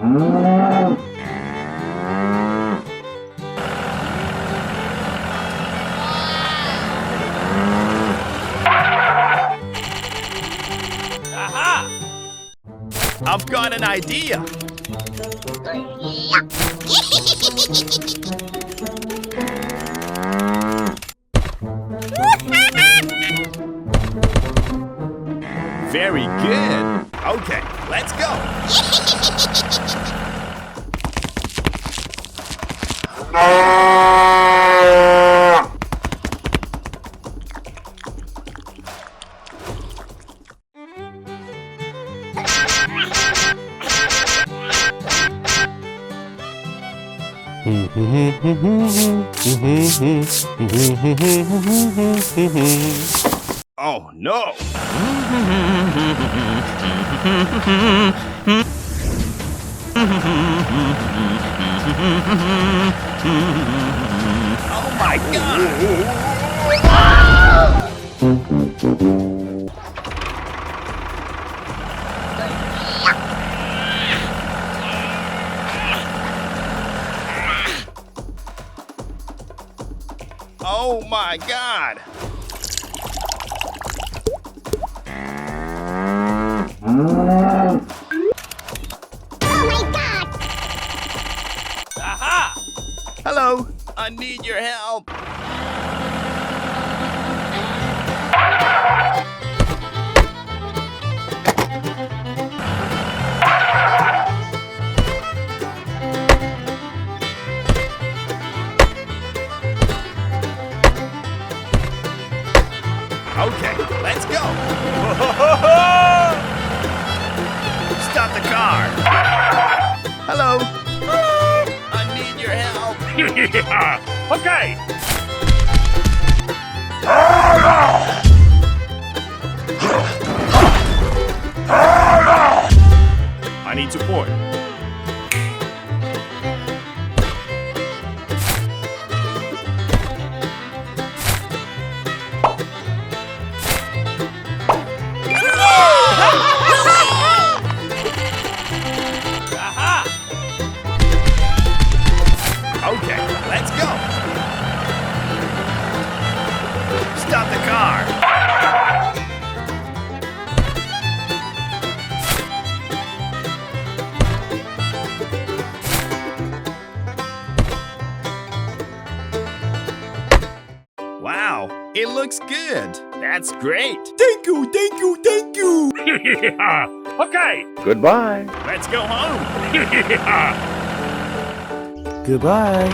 I've got an idea. Very good. Okay, let's go. Oh no! Oh my God! Oh my God! Aha! Hello, I need your help. Okay, let's go. Stop the car. Hello. I need your help. Okay. I need support. Aha! Okay, let's go. Stop the car. Wow, it looks good. That's great. Thank you, thank you, thank you. Okay. Goodbye. Let's go home. Goodbye.